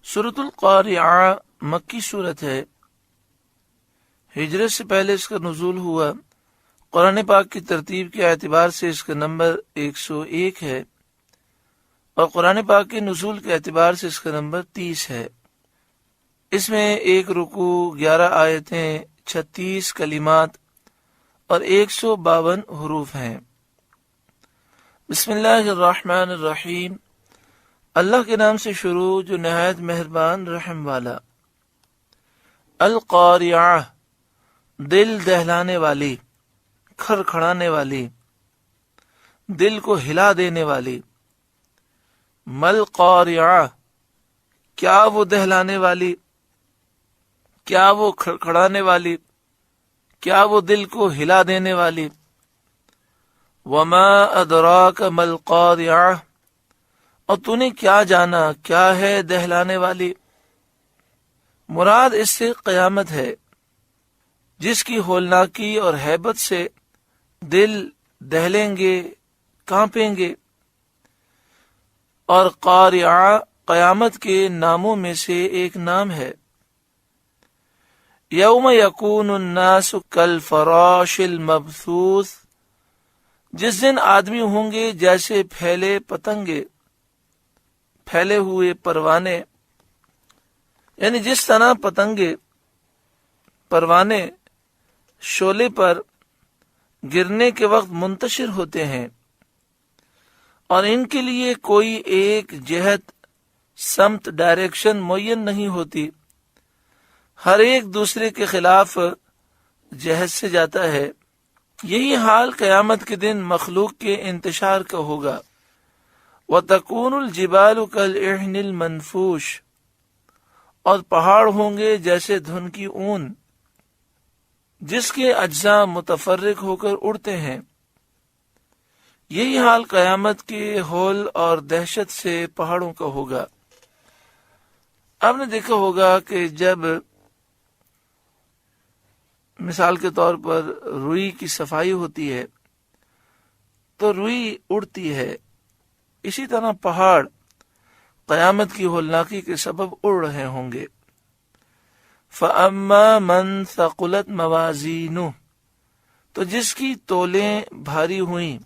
سورۃ القاریعہ مکی صورت ہے۔ ہجرت سے پہلے اس کا نزول ہوا۔ قرآن پاک کی ترتیب کے اعتبار سے اس کا نمبر 101 ہے اور قرآن پاک کے نزول کے اعتبار سے اس کا نمبر 30 ہے۔ اس میں 1 رکوع، 11 آیتیں، 36 کلمات اور 152 حروف ہیں۔ بسم اللہ الرحمن الرحیم، اللہ کے نام سے شروع جو نہایت مہربان رحم والا۔ القاریعہ، دل دہلانے والی، کھڑکھڑانے والی، دل کو ہلا دینے والی۔ مل قاریعہ، کیا وہ دہلانے والی، کیا وہ کھڑکھڑانے والی، کیا وہ دل کو ہلا دینے والی۔ وما ادراک مل قاریعہ، اور تو نے کیا جانا کیا ہے دہلانے والی۔ مراد اس سے قیامت ہے، جس کی ہولناکی اور ہیبت سے دل دہلیں گے، کانپیں گے۔ اور قاریعہ قیامت کے ناموں میں سے ایک نام ہے۔ یوم یکون الناس کالفراش المبثوث، جس دن آدمی ہوں گے جیسے پھیلے پتنگے، پھیلے ہوئے پروانے، یعنی جس طرح پتنگے پروانے شعلے پر گرنے کے وقت منتشر ہوتے ہیں اور ان کے لیے کوئی ایک جہت، سمت، ڈائریکشن معین نہیں ہوتی، ہر ایک دوسرے کے خلاف جہت سے جاتا ہے، یہی حال قیامت کے دن مخلوق کے انتشار کا ہوگا۔ وَتَكُونُ الْجِبَالُ كَالْعِهْنِ الْمَنْفُوشِ، اور پہاڑ ہوں گے جیسے دھن کی اون، جس کے اجزاء متفرق ہو کر اڑتے ہیں۔ یہی حال قیامت کے ہول اور دہشت سے پہاڑوں کا ہوگا۔ آپ نے دیکھا ہوگا کہ جب مثال کے طور پر روئی کی صفائی ہوتی ہے تو روئی اڑتی ہے، اسی طرح پہاڑ قیامت کی ہولناکی کے سبب اڑ رہے ہوں گے۔ فَأَمَّا مَنْ ثَقُلَتْ مَوَازِينُهُ، تو جس کی تولیں بھاری ہوئیں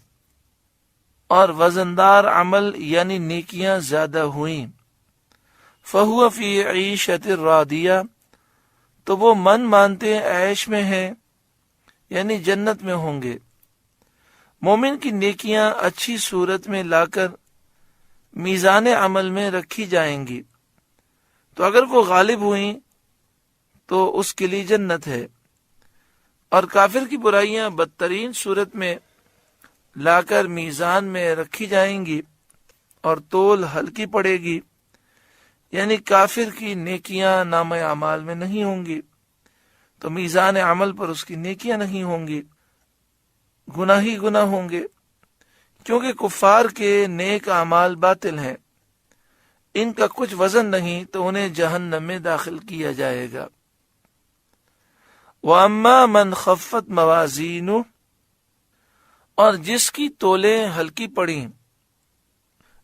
اور وزندار عمل یعنی نیکیاں زیادہ ہوئیں، فَهُوَ فِي عِيشَةٍ رَاضِيَةٍ، تو وہ من مانتے عیش میں ہیں، یعنی جنت میں ہوں گے۔ مومن کی نیکیاں اچھی صورت میں لا کر میزان عمل میں رکھی جائیں گی، تو اگر وہ غالب ہوئیں تو اس کے لیے جنت ہے، اور کافر کی برائیاں بدترین صورت میں لا کر میزان میں رکھی جائیں گی اور تول ہلکی پڑے گی، یعنی کافر کی نیکیاں نامہ اعمال میں نہیں ہوں گی تو میزان عمل پر اس کی نیکیاں نہیں ہوں گی، گناہ ہی گناہ ہوں گے، کیونکہ کفار کے نیک اعمال باطل ہیں، ان کا کچھ وزن نہیں تو انہیں جہنم میں داخل کیا جائے گا۔ وَأَمَّا مَنْ خَفَّتْ مَوَازِينُهُ، اور جس کی تولیں ہلکی پڑیں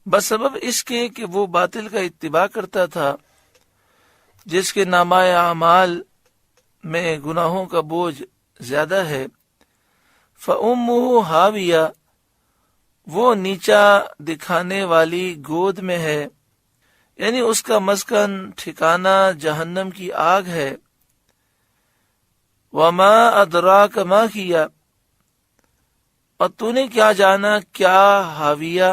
بسبب اس کے کہ وہ باطل کا اتباع کرتا تھا، جس کے نامہ اعمال میں گناہوں کا بوجھ زیادہ ہے، فَأُمُّهُ ہاویہ، وہ نیچا دکھانے والی گود میں ہے، یعنی اس کا مسکن ٹھکانہ جہنم کی آگ ہے۔ وَمَا أَدْرَاكَ مَا هِيَ، اور تو نے کیا جانا کیا ہاویہ،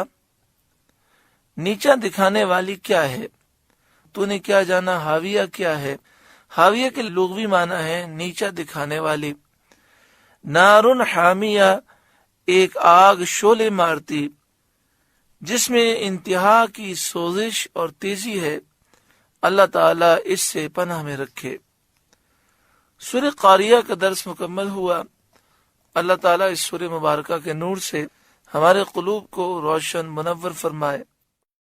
نیچا دکھانے والی کیا ہے، تو نے کیا جانا ہاویہ کیا ہے۔ ہاویہ کے لغوی معنی ہے نیچا دکھانے والی۔ نار حامیہ، ایک آگ شعلے مارتی جس میں انتہا کی سوزش اور تیزی ہے، اللہ تعالیٰ اس سے پناہ میں رکھے۔ سورہ قاریعہ کا درس مکمل ہوا۔ اللہ تعالیٰ اس سورہ مبارکہ کے نور سے ہمارے قلوب کو روشن منور فرمائے۔